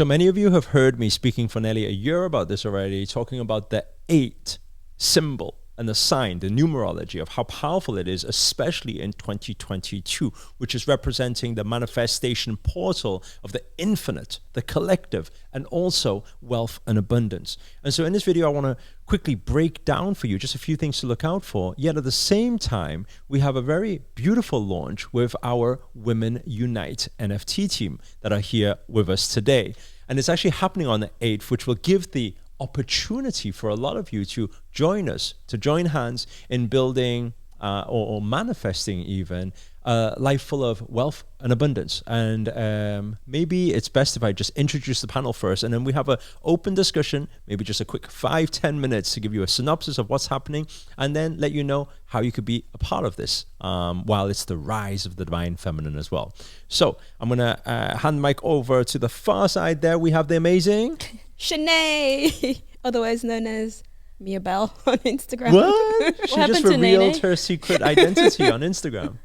So many of you have heard me speaking for nearly a year about this already, talking about the 8 symbol and the sign, the numerology of how powerful it is, especially in 2022, which is representing the manifestation portal of the infinite, the collective, and also wealth and abundance. And so in this video, I want to quickly break down for you just a few things to look out for. Yet at the same time, we have a very beautiful launch with our Women Unite NFT team that are here with us today. And it's actually happening on the 8th, which will give the opportunity for a lot of you to join us, to join hands in building or manifesting even a life full of wealth and abundance. And maybe it's best if I just introduce the panel first, and then we have an open discussion, maybe just a quick 5-10 minutes to give you a synopsis of what's happening, and then let you know how you could be a part of this while it's the rise of the divine feminine as well. So I'm going to hand the mic over to the far side there. We have the amazing Shanae, otherwise known as Mia Bell on Instagram. What? She just revealed her secret identity on Instagram.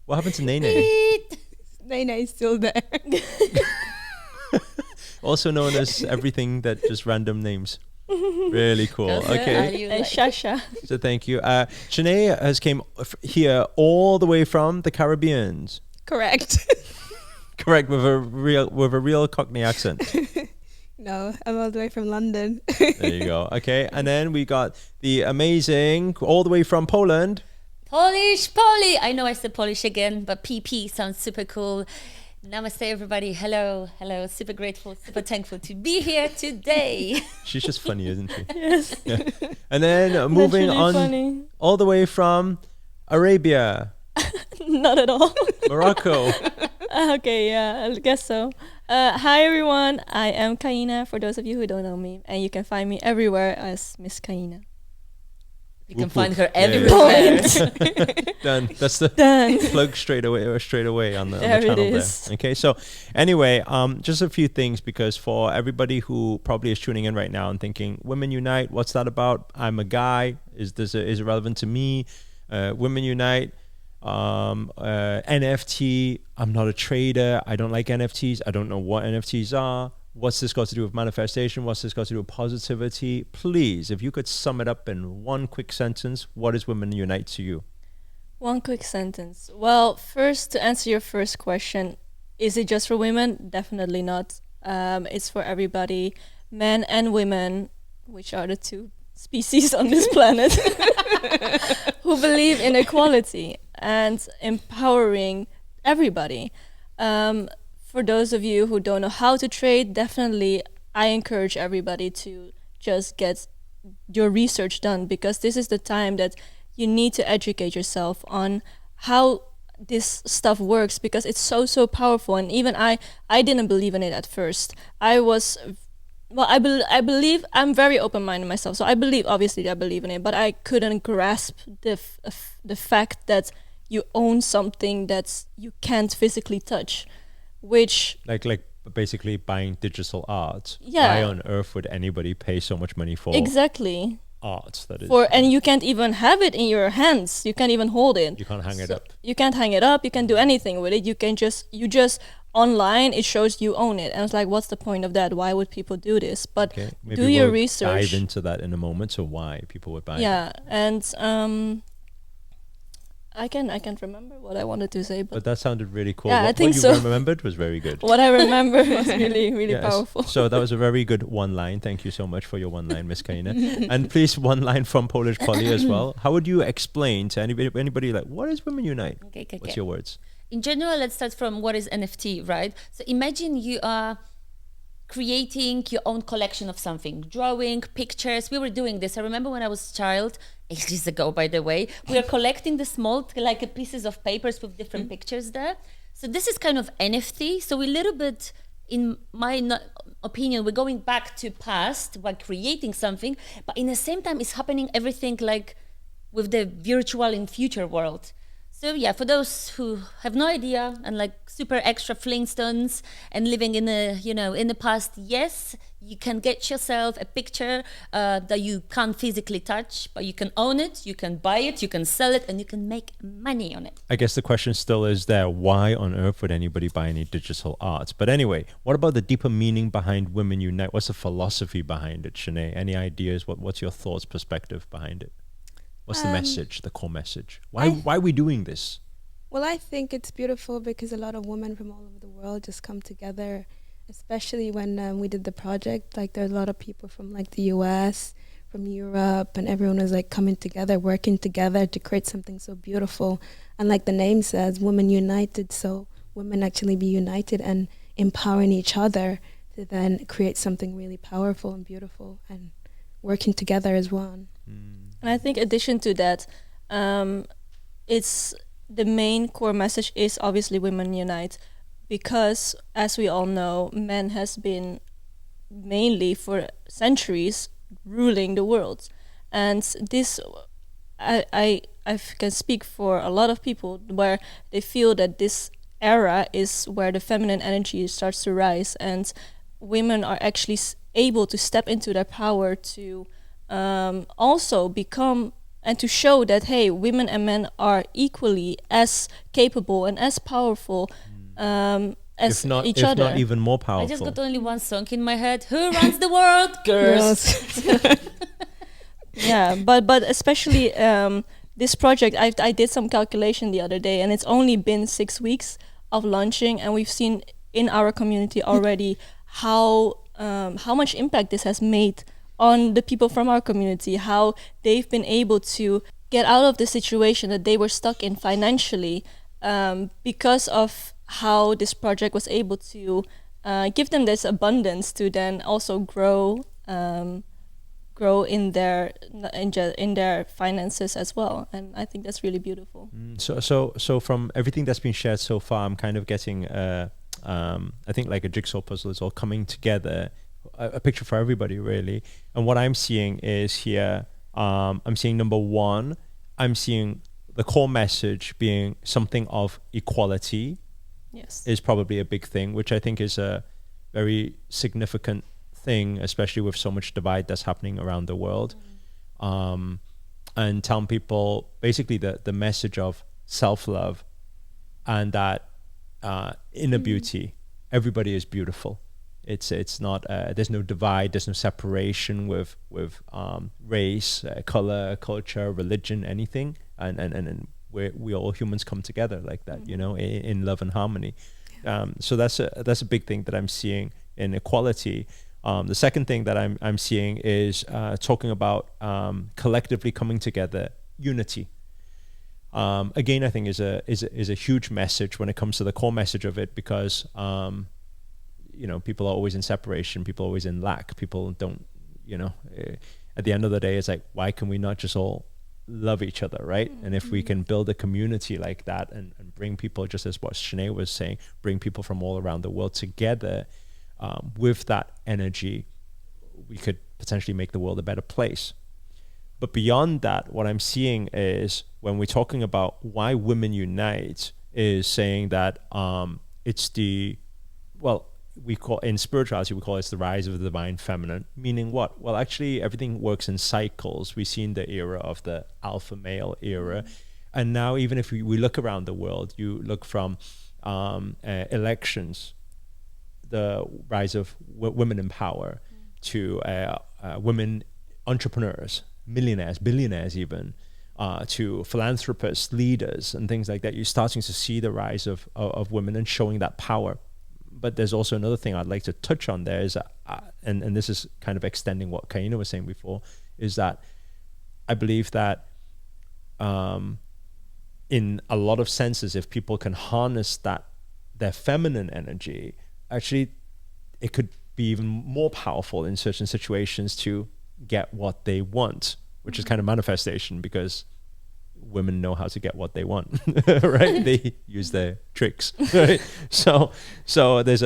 What happened to Nene? Nene's still there. Also known as everything that just random names. Really cool. Okay. And Shasha. So thank you. Shanae has came here all the way from the Caribbean. Correct. Correct, with a real Cockney accent. No, I'm all the way from London. There you go. Okay, and then we got the amazing, all the way from Poland. Polish Polly. I know I said Polish again, but PP sounds super cool. Namaste, everybody. Hello. Super grateful, super thankful to be here today. She's just funny, isn't she? Yes. Yeah. And then moving on funny. All the way from Arabia. Not at all. Morocco. Okay, yeah, I guess so. Hi everyone, I am Kaina, for those of you who don't know me, and you can find me everywhere as Miss Kaina. You can find her everywhere. Done. That's the plug straight away on the channel there. Okay, so anyway, just a few things, because for everybody who probably is tuning in right now and thinking, Women Unite, what's that about? I'm a guy. Is it relevant to me? Women Unite. NFT, I'm not a trader, I don't like NFTs, I don't know what NFTs are. What's this got to do with manifestation? What's this got to do with positivity? Please, if you could sum it up in one quick sentence, what is Women Unite to you? One quick sentence. Well, first, to answer your first question, is it just for women? Definitely not. It's for everybody, men and women, which are the two species on this planet, who believe in equality and empowering everybody. For those of you who don't know how to trade, definitely I encourage everybody to just get your research done, because this is the time that you need to educate yourself on how this stuff works, because it's so powerful. And even I didn't believe in it at first. I believe, I'm very open-minded myself, so I believe in it, but I couldn't grasp the fact that you own something that you can't physically touch, which like basically buying digital art. Yeah. Why on earth would anybody pay so much money for exactly art that is and you can't even have it in your hands, you can't even hold it, you can't hang it up, you can't do anything with it, you just online it shows you own it, and it's like, what's the point of that? Why would people do this? But okay, maybe do your research. Dive into that in a moment. So why people would buy it. And I can't remember what I wanted to say, but that sounded really cool. Yeah, I think what so. You remembered was very good. What I remember was really yes. Powerful. So that was a very good one line. Thank you so much for your one line, Miss Kaina. And please, one line from Polish Polly as well. How would you explain to anybody like, what is Women Unite? Okay. What's your words? In general, let's start from what is NFT, right? So imagine you are creating your own collection of something, drawing, pictures. We were doing this. I remember when I was a child, ages ago, by the way, we are collecting the small pieces of papers with different pictures there. So this is kind of NFT. So we a little bit, in my opinion, we're going back to past while creating something, but in the same time, it's happening everything like with the virtual in future world. So So yeah, for those who have no idea and like super extra Flintstones and living in a, you know, in the past, yes, you can get yourself a picture that you can't physically touch, but you can own it, you can buy it, you can sell it, and you can make money on it. I guess the question still is there, why on earth would anybody buy any digital art? But anyway, what about the deeper meaning behind Women Unite? What's the philosophy behind it, Shanae? Any ideas? What's your thoughts, perspective behind it? What's the message, the core message? Why are we doing this? Well, I think it's beautiful because a lot of women from all over the world just come together, especially when we did the project. Like, there's a lot of people from like the US, from Europe, and everyone was like coming together, working together to create something so beautiful. And like the name says, Women United, so women actually be united and empowering each other to then create something really powerful and beautiful and working together as one. And I think addition to that, it's the main core message is obviously Women Unite, because as we all know, men has been mainly for centuries ruling the world. And this, I can speak for a lot of people where they feel that this era is where the feminine energy starts to rise, and women are actually able to step into their power to also become and to show that, hey, women and men are equally as capable and as powerful as if not even more powerful. I just got only one song in my head. Who runs the world? Girls. Yeah, but especially this project, I did some calculation the other day, and it's only been 6 weeks of launching, and we've seen in our community already how much impact this has made on the people from our community, how they've been able to get out of the situation that they were stuck in financially, because of how this project was able to give them this abundance to then also grow in their finances as well. And I think that's really beautiful. So from everything that's been shared so far, I'm kind of getting I think like a jigsaw puzzle is all coming together, a picture for everybody really. And what I'm seeing is here, I'm seeing number one, I'm seeing the core message being something of equality. Yes, is probably a big thing, which I think is a very significant thing, especially with so much divide that's happening around the world. And telling people basically the message of self-love and that inner beauty. Everybody is beautiful. It's not there's no divide, there's no separation with race, color, culture, religion, anything, and we all humans come together like that, you know, in love and harmony. So that's a big thing that I'm seeing in equality. The second thing that I'm seeing is talking about collectively coming together, unity. Again, I think is a huge message when it comes to the core message of it, because you know, people are always in separation, people are always in lack, people don't, you know, at the end of the day, it's like, why can we not just all love each other, right? And if we can build a community like that and bring people, just as what Shanae was saying, bring people from all around the world together with that energy, we could potentially make the world a better place. But beyond that, what I'm seeing is when we're talking about why Women Unite is saying that it's the, well, we call in spirituality, we call it the rise of the divine feminine, meaning what? Well, actually everything works in cycles. We've seen the era of the alpha male era. And now even if we look around the world, you look from elections, the rise of women in power, to women entrepreneurs, millionaires, billionaires even, to philanthropists, leaders, and things like that. You're starting to see the rise of women and showing that power. But there's also another thing I'd like to touch on there is, and this is kind of extending what Kaina was saying before, is that I believe that in a lot of senses, if people can harness that, their feminine energy, actually it could be even more powerful in certain situations to get what they want, which is kind of manifestation, because women know how to get what they want, right? They use their tricks, right? So there's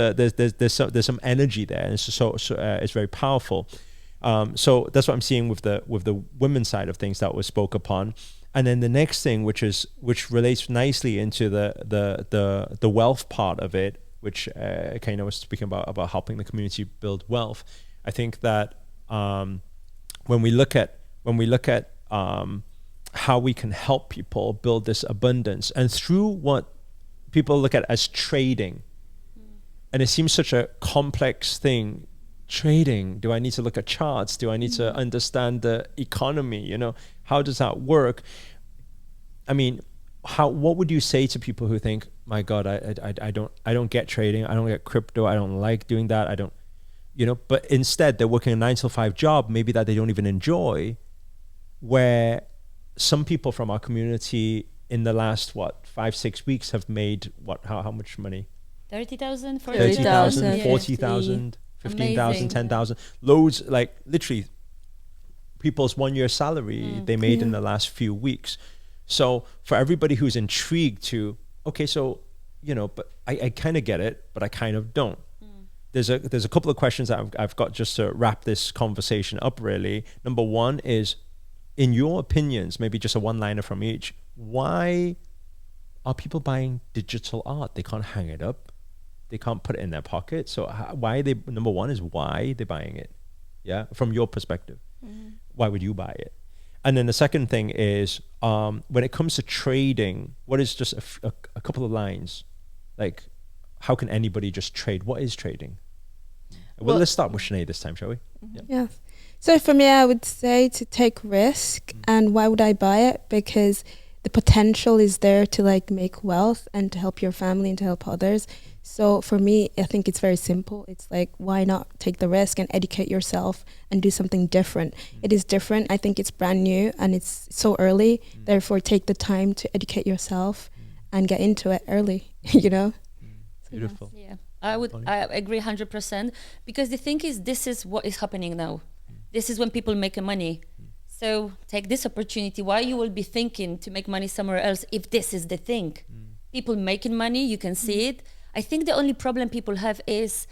some energy there, and it's very powerful. So that's what I'm seeing with the women's side of things that was spoke upon, And then the next thing, which relates nicely into the wealth part of it, which Kaina was speaking about helping the community build wealth. I think that when we look at how we can help people build this abundance, and through what people look at as trading, and it seems such a complex thing. Trading, do I need to look at charts? Do I need to understand the economy? You know, how does that work? I mean, what would you say to people who think, my God, I don't get trading, I don't get crypto, I don't like doing that, I don't, you know, but instead they're working a 9-to-5 job, maybe that they don't even enjoy, where some people from our community in the last 5-6 weeks have made how much money? 30,000, 30,000, 40,000, 15,000, Amazing. 10,000, loads, like literally people's 1 year salary they made in the last few weeks. So for everybody who's intrigued to, okay, so, you know, but I kind of get it, but I kind of don't. There's a couple of questions that I've got just to wrap this conversation up, really. Number one is, in your opinions, maybe just a one-liner from each, why are people buying digital art? They can't hang it up. They can't put it in their pocket. So why are they, number one is why they're buying it. Yeah. From your perspective, why would you buy it? And then the second thing is, when it comes to trading, what is just a couple of lines? Like, how can anybody just trade? What is trading? Well, let's start with Sinead this time, shall we? Yeah. So for me, I would say to take risk. And why would I buy it? Because the potential is there to like make wealth and to help your family and to help others. So for me, I think it's very simple. It's like, why not take the risk and educate yourself and do something different? It is different. I think it's brand new and it's so early. Therefore, take the time to educate yourself and get into it early, you know? Beautiful. Yeah, I agree 100%, because the thing is, this is what is happening now. This is when people make money. So take this opportunity. Why you will be thinking to make money somewhere else if this is the thing? People making money, you can see it. I think the only problem people have is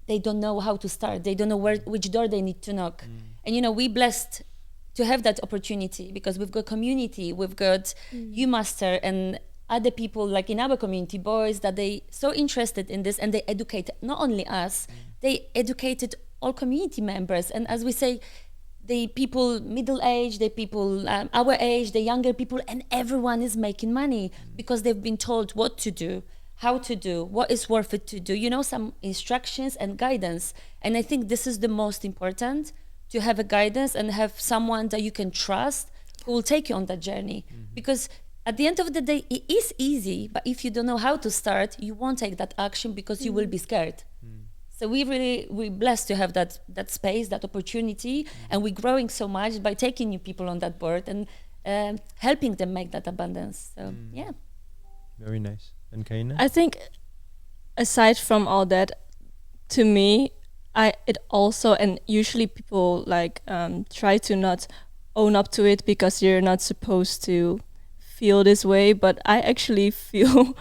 they don't know how to start. They don't know which door they need to knock. And you know, we blessed to have that opportunity because we've got community, we've got UMaster and other people like in our community, boys, that they so interested in this, and they educate not only us, they educated all community members. And as we say, the people middle age, the people our age, the younger people, and everyone is making money because they've been told what to do, how to do, what is worth it to do, you know, some instructions and guidance. And I think this is the most important, to have a guidance and have someone that you can trust who will take you on that journey. Because at the end of the day, it is easy, but if you don't know how to start, you won't take that action because you will be scared. So we're blessed to have that space, that opportunity, and we're growing so much by taking new people on that board and helping them make that abundance. So yeah. Very nice. And Kaina? I think aside from all that, to me, it also, and usually people like try to not own up to it because you're not supposed to feel this way, but I actually feel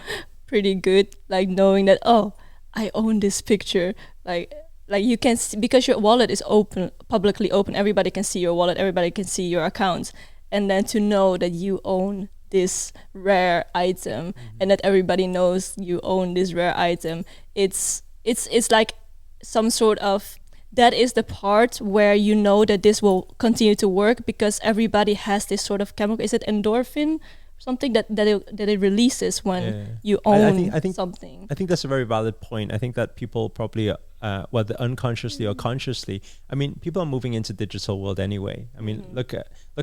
pretty good, like knowing that, oh, I own this picture. Like you can see, because your wallet is open, publicly open, everybody can see your wallet, everybody can see your account, and then to know that you own this rare item and that everybody knows you own this rare item, it's like some sort of, that is the part where you know that this will continue to work because everybody has this sort of chemical, is it endorphin? Something that it releases when you own I think something. I think that's a very valid point. I think that people probably, whether unconsciously or consciously, I mean, people are moving into digital world anyway. I mean, look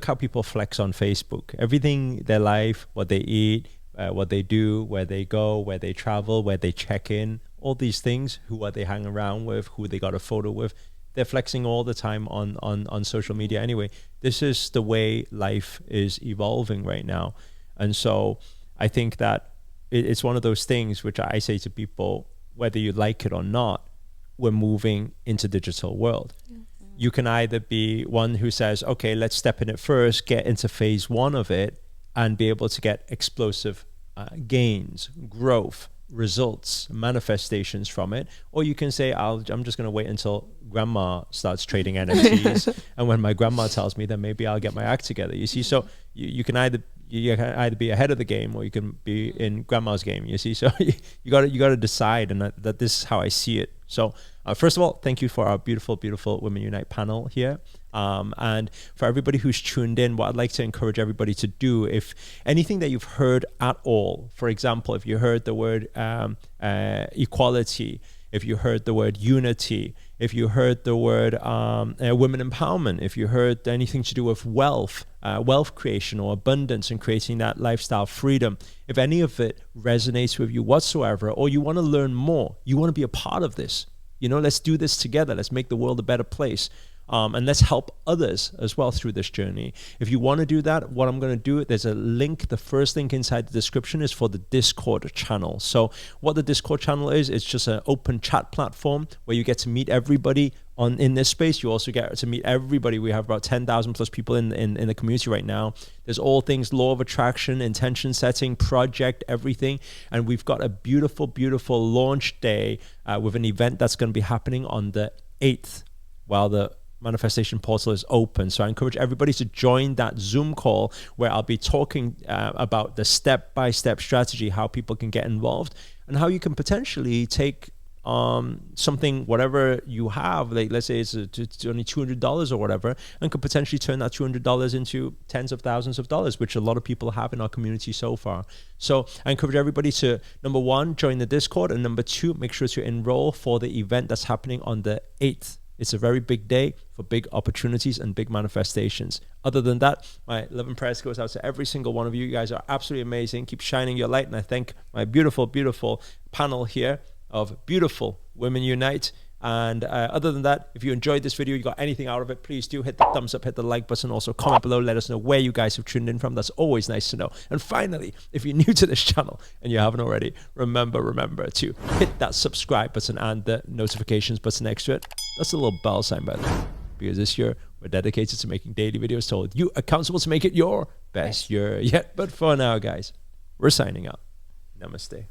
how people flex on Facebook. Everything, their life, what they eat, what they do, where they go, where they travel, where they check in, all these things, who are they hang around with, who they got a photo with. They're flexing all the time on social media anyway. This is the way life is evolving right now. And so I think that it's one of those things which I say to people, whether you like it or not, we're moving into digital world. You can either be one who says, okay, let's step in it first, get into phase one of it, and be able to get explosive gains, growth, results, manifestations from it. Or you can say, I'm just going to wait until grandma starts trading NFTs. And when my grandma tells me, then maybe I'll get my act together. You see, so you can either be ahead of the game, or you can be in grandma's game. You see, so you got to decide, and that this is how I see it. So first of all, thank you for our beautiful Women Unite panel here. And for everybody who's tuned in, what I'd like to encourage everybody to do, if anything that you've heard at all, for example, if you heard the word equality, if you heard the word unity, if you heard the word women empowerment, if you heard anything to do with wealth creation or abundance and creating that lifestyle freedom, if any of it resonates with you whatsoever, or you want to learn more, you want to be a part of this, let's do this together. Let's make the world a better place. And let's help others as well through this journey. If you want to do that, what I'm going to do, there's a link. The first link inside the description is for the Discord channel. So what the Discord channel is, it's just an open chat platform where you get to meet everybody in this space. You also get to meet everybody. We have about 10,000 plus people in the community right now. There's all things law of attraction, intention setting, project, everything. And we've got a beautiful launch day with an event that's going to be happening on the 8th while the manifestation portal is open. So I encourage everybody to join that Zoom call where I'll be talking about the step-by-step strategy, how people can get involved, and how you can potentially take something, whatever you have, like let's say it's only $200 or whatever, and could potentially turn that $200 into tens of thousands of dollars, which a lot of people have in our community so far. So I encourage everybody to, number one, join the Discord, and number two, make sure to enroll for the event that's happening on the 8th. It's a very big day for big opportunities and big manifestations. Other than that, my love and prayers goes out to every single one of you. You guys are absolutely amazing. Keep shining your light. And I thank my beautiful panel here of beautiful Women Unite. And other than that, if you enjoyed this video, you got anything out of it, please do hit the thumbs up, hit the like button. Also comment below, let us know where you guys have tuned in from. That's always nice to know. And finally, if you're new to this channel and you haven't already, remember to hit that subscribe button and the notifications button next to it. That's a little bell sign, by the way, because this year we're dedicated to making daily videos to hold you accountable to make it your best year yet. But for now, guys, we're signing out. Namaste.